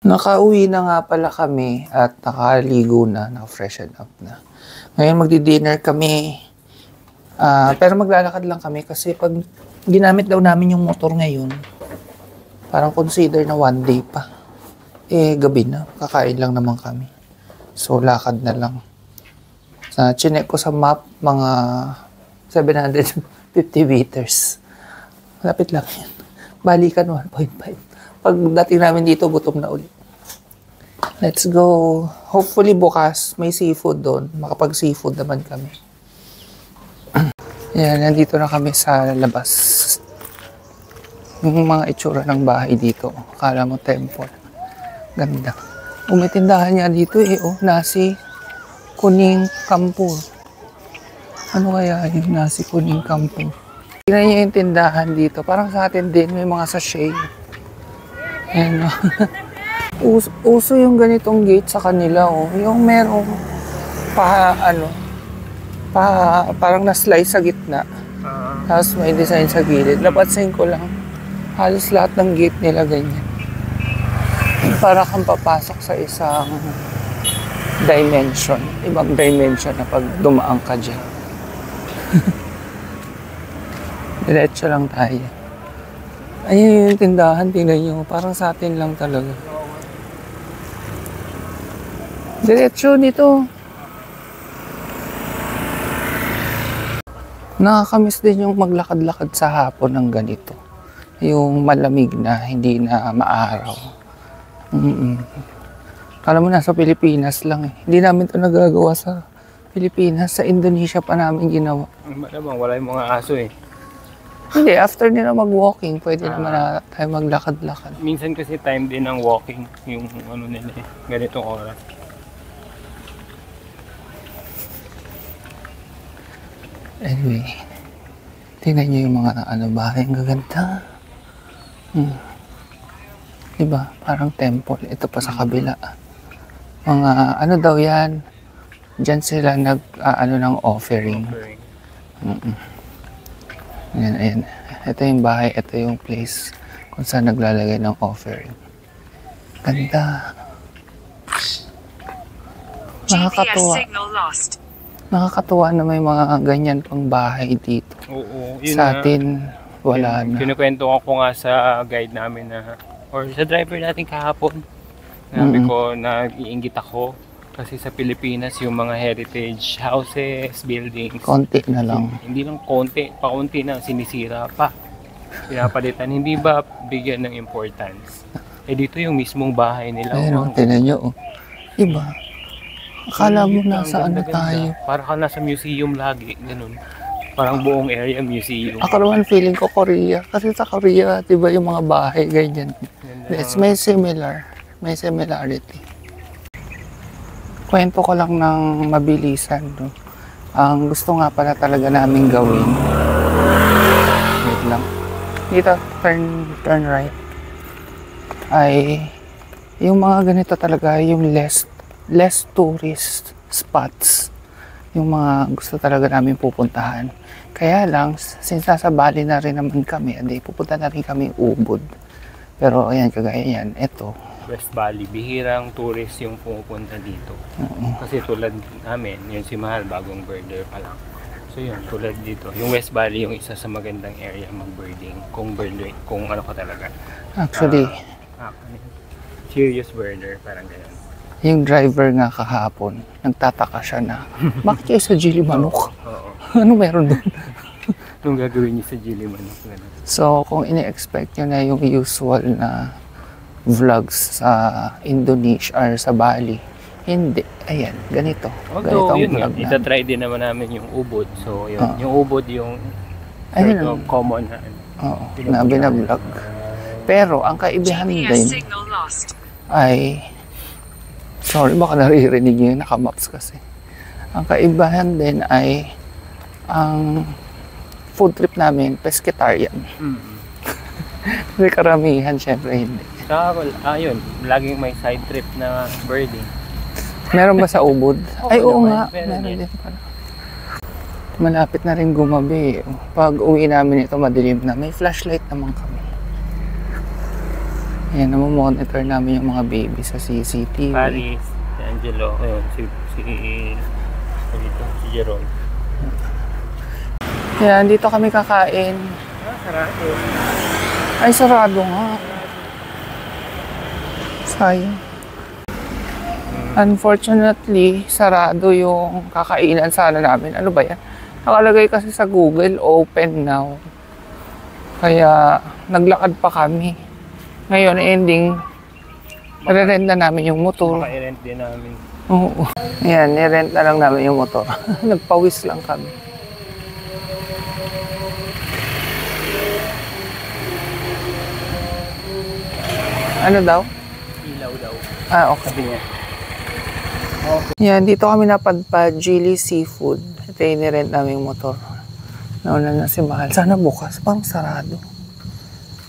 Nakauwi na nga pala kami at nakaligo na, naka-freshen up na. Ngayon magdi-dinner kami. Pero maglalakad lang kami kasi pag ginamit daw namin yung motor ngayon, parang consider na one day pa. Gabi na. Kakain lang naman kami. So, lakad na lang. Chinek ko sa map, mga 750 meters. Malapit lang yan. Balikan 1.5. Pag dating namin dito, gutom na ulit. Let's go. Hopefully bukas may seafood doon. Makapag-seafood naman kami. Yan, nandito na kami sa labas. Yung mga itsura ng bahay dito. Akala mo temple. Ganda. Umitindahan niya dito nasi kuning kampur. Ano kaya yung nasi kuning kampur? Tingnan niyo yung tindahan dito. Parang sa atin din, may mga sachet. Ayan o. Uso yung ganitong gate sa kanila yung merong parang na-slice sa gitna. Tapos may design sa gilid. Napansin ko lang, halos lahat ng gate nila ganyan. Para kang papasok sa isang dimension. Ibang dimension na pag dumaan ka dyan. Diretso lang tayo. Ayun yung tindahan, tingnan nyo. Parang sa atin lang talaga. Diretso nito. Nakakamiss din yung maglakad-lakad sa hapon ng ganito. Yung malamig na, hindi na maaraw. Kala mo nasa Pilipinas lang . Hindi namin ito nagagawa sa Pilipinas. Sa Indonesia pa namin ginawa. Malamang wala yung mga aso . Hindi, after nila mag-walking, pwede naman na tayo maglakad-lakad. Minsan kasi time din ng walking, yung nila ganitong oras. Anyway, tingnan nyo yung mga bahay, ang gaganda. Diba? Parang temple. Ito pa sa kabila. Mga daw yan. Diyan sila ng offering. Ayan. Ito yung bahay, ito yung place kung saan naglalagay ng offering. Ganda. Nakakatuwa. Nakakatuwa na may mga ganyan pang bahay dito. Oo. Sa atin, wala na. Kinukwento ko nga sa guide namin or sa driver natin kahapon. Sabi ko, nag-iinggit ako. Kasi sa Pilipinas, yung mga heritage houses, buildings. Konti na lang. Hindi lang konti, pakunti na, sinisira pa. Pinapalitan, hindi ba bigyan ng importance? Dito yung mismong bahay nila. Ayun, tinan nyo. Diba? Akala mo nasa tayo. Para ka nasa museum lagi, ganun. Parang buong area museum. Ako naman feeling ko Korea. Kasi sa Korea, diba yung mga bahay, ganyan. Yes, may similarity. Kwento ko lang ng mabilisan. Ang gusto nga pala talaga namin gawin. Wait lang. Dito, turn right. Ay, yung mga ganito talaga, yung less tourist spots. Yung mga gusto talaga namin pupuntahan. Kaya lang, since nasa Bali na rin naman kami, pupunta na rin kami Ubud. Pero ayan, kagaya yan, eto. West Bali, bihirang tourist yung pumupunta dito. Kasi tulad namin, yun si Mahal, bagong birder pa lang. So yun, tulad dito. Yung West Valley, yung isa sa magandang area mag-birding. Kung ano ka talaga. Actually, serious birder, parang ganyan. Yung driver nga kahapon, nagtataka siya na, bakit kayo sa Gili Manok? Oo. Ano meron doon? Anong gagawin niyo sa Gili Manok? So, kung ini-expect nyo na yung usual na vlogs sa Indonesia or sa Bali, hindi. Ayan, ganito. Although, yun nga, itatry din naman namin yung Ubud. So, yun, yung Ubud yung sort of common na na binablog. Pero, ang kaibahan din ay, sorry, baka naririnig nyo yung naka-maps kasi. Ang kaibahan din ay, ang food trip namin, pescatarian. Kasi karamihan, syempre hindi. Yun, laging may side trip na birding. Meron ba sa Ubud? Ay, oo nga. Meron din pala. Malapit na rin gumabi. Pag uwi namin ito, madilim na. May flashlight naman kami. Ayan, namomonitor namin yung mga baby sa CCTV. Paris, si Angelo, ayun, si Jerome. Ayan, dito kami kakain. Sarado. Ay, sarado nga. Sayang. Unfortunately, sarado yung kakainan sana namin. Ano ba yan? Nakalagay kasi sa Google, open now. Kaya, naglakad pa kami. Ngayon, ending, nire-rent na namin yung motor. Baka i-rent din namin. Oo. Ayan, nire-rent na lang namin yung motor. Nagpawis lang kami. Ano daw? Ilaw daw. Ah, okay. Sabi niya. Yan, dito kami napadpad, Geely Seafood. Ito yung nirent namin yung motor. Nauna na si Mahal. Sana bukas, parang sarado.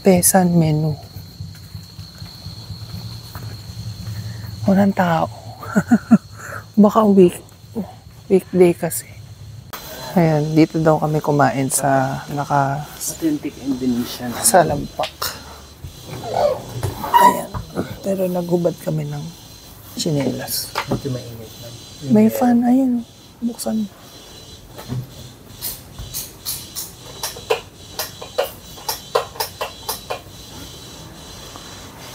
Pesan menu. Walang tao. Baka weekday kasi. Ayan, dito daw kami kumain sa Authentic Indonesian. sa lampak. Ayan. Pero naghubad kami ng tsinelas. Medyo mainit lang. May fan, ayun. Buksan.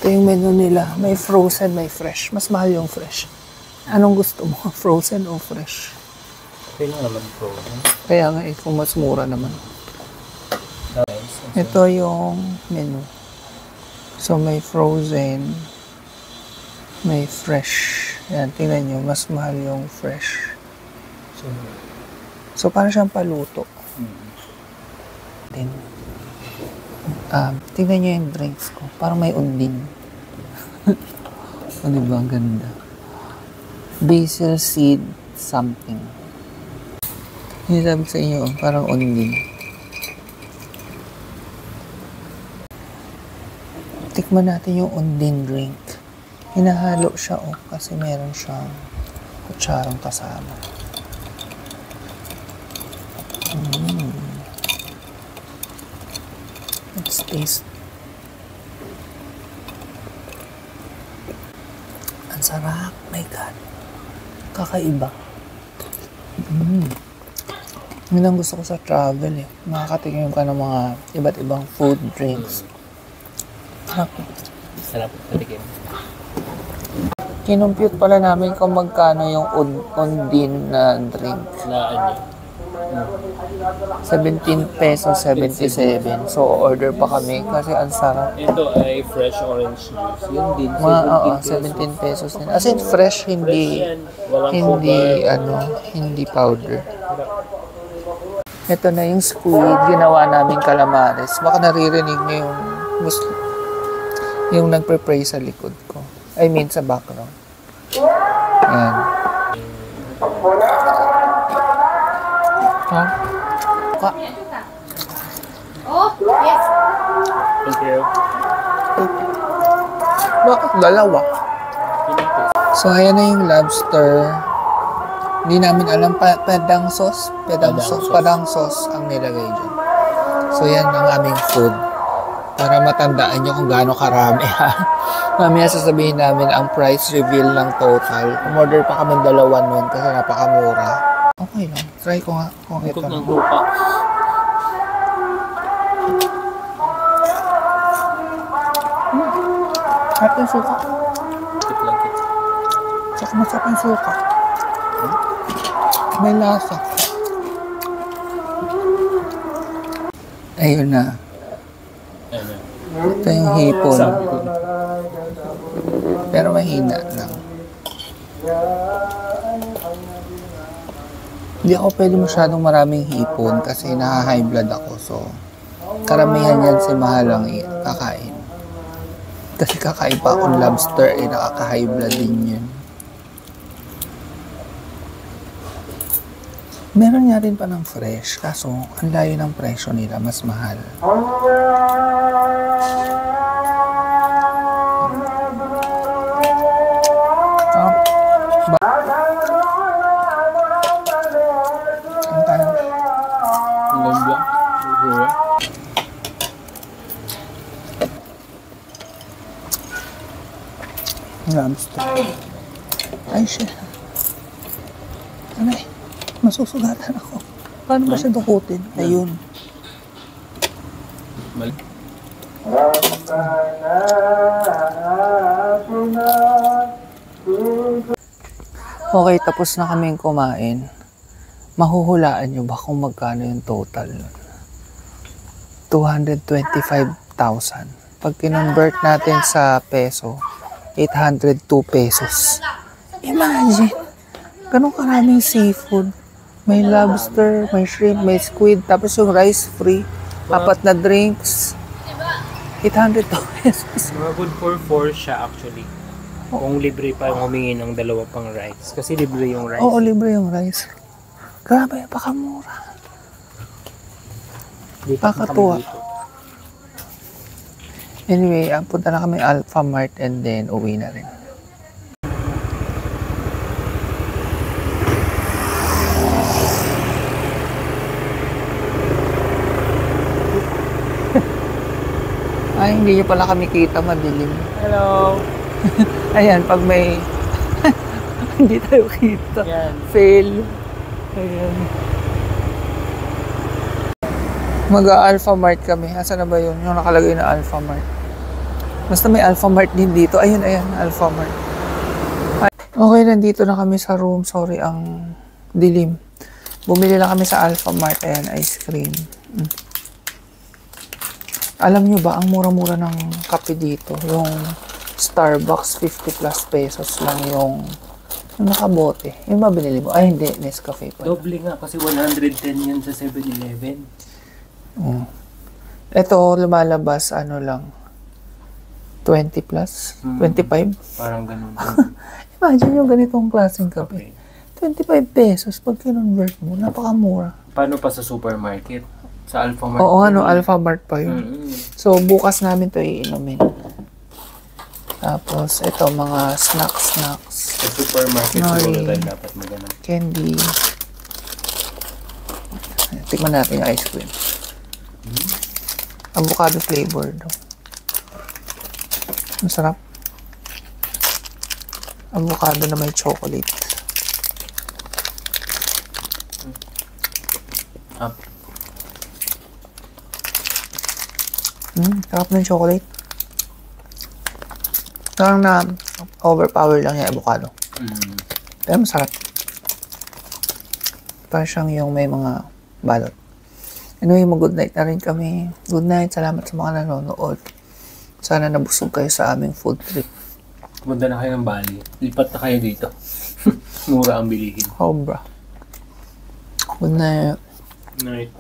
Ito yung menu nila. May frozen, may fresh. Mas mahal yung fresh. Anong gusto mo? Frozen o fresh? Okay lang naman frozen. Kaya nga eh, kung mas mura naman. Nice. Ito yung menu. So may frozen, may fresh. Yan, tingnan nyo, mas mahal yung fresh. So parang siyang paluto. Then, tingnan nyo yung drinks ko. Parang may undin. O diba, ang ganda. Basil seed something. Hindi sabi sa inyo, parang undin. Tikman natin yung undin drink. Hinahalo siya kasi meron siyang kutsarang kasama. Let's taste. Ang sarap. My God. Kakaiba. Yun ang gusto ko sa travel eh. Makakatingin ka ng mga iba't ibang food, drinks. Sarap patikim. Kinumpute pala namin kung magkano yung undin na drink. Na ano? 17 pesos 77. So, order pa kami kasi ang sarap. Ito ay fresh orange juice. Yun din. Oo, 17 pesos din. As in, fresh, hindi, hindi powder. Ito na yung squid, ginawa namin calamares. Baka naririnig niyo yung nagpe-pray sa likod ko. I mean, sa background. Ayan. Ha? Oh, yes. Thank you. Bakit dalawa? So, ayan na yung lobster. Hindi namin alam, padang sauce ang nilagay dyan. So, yan ang aming food. Para matandaan nyo kung gaano karami, ha? Mamaya sasabihin namin ang price reveal ng total. Umorder pa kami dalawa nun kasi napakamura. Okay lang. Try ko nga kung ito. Ng lupa. Sarap yung suka. Lang. Tsaka masarap yung suka. May lasa. Ayun na. Ano? Ito yung hipon. Pero mahina lang. Hindi ako pwede masyadong maraming hipon kasi naha-high blood ako. So, karamihan yan si Mahalang kakain. Kasi kakain pa akong lobster, nakaka-high blood din yun. Meron nga rin pa ng fresh, kaso ang layo ng presyo nila, mas mahal. Lobster. Ay, shit. Anay, masusugatan ako. Paano ba siya dukutin? Ayun. Okay, tapos na kaming kumain. Mahuhulaan nyo ba kung magkano yung total nun? 225,000. Pag kinonvert natin sa peso, 802 pesos. Imagine, ganun karaming seafood. May lobster, may shrimp, may squid, tapos yung rice free. 4 na drinks. 802 pesos. Mga good for 4 siya actually. Kung libre pa yung humingi ng 2 pang rice. Kasi libre yung rice. Oo, libre yung rice. Grabe, pakamura. Pakatuwa. Anyway, punta na kami Alpha Mart and then uwi na rin. Ay, hindi nyo pala kami kita, madilim. Hello! Ayan, pag may... hindi tayo kita. Yan. Fail. Ayan. Mag-Alpha Mart kami. Asan na ba yun? Yung nakalagay na Alpha Mart. Basta may Alpha Mart din dito. Ayun, ayan. Alpha Mart. Okay, nandito na kami sa room. Sorry, ang dilim. Bumili lang kami sa Alpha Mart. Ayan, ice cream. Alam nyo ba, ang mura-mura ng kape dito. Yung Starbucks, 50 plus pesos lang yung nakabote. Yung ba binili mo? Ay, hindi. Nescafe pa. Doble nga kasi 110 yan sa 7-Eleven. Ito, lumalabas, ano lang, 20 plus? 25? Parang ganun. Imagine yung ganitong klaseng kape. 25 pesos pag kinonvert mo, napakamura. Paano pa sa supermarket? Sa Alpha Mart? Oo, ano, Alpha Mart pa yun. So, bukas namin to iinumin. Tapos, ito, mga snacks. Sa supermarket siguro tayo dapat magana. Candy. Tikman natin yung ice cream. Avocado flavor daw. Masarap. Avocado na may chocolate. Up. Sarap ng chocolate. Parang na overpower lang yung avocado. Pero masarap. Parang siyang yung may mga balot. Anyway, mag-good night na rin kami. Good night. Salamat sa mga nanonood. Sana nabusog kayo sa aming food trip. Pumunta na kayo ng Bali. Lipat na kayo dito. Mura ang bilihin. Cobra. Good night. Night.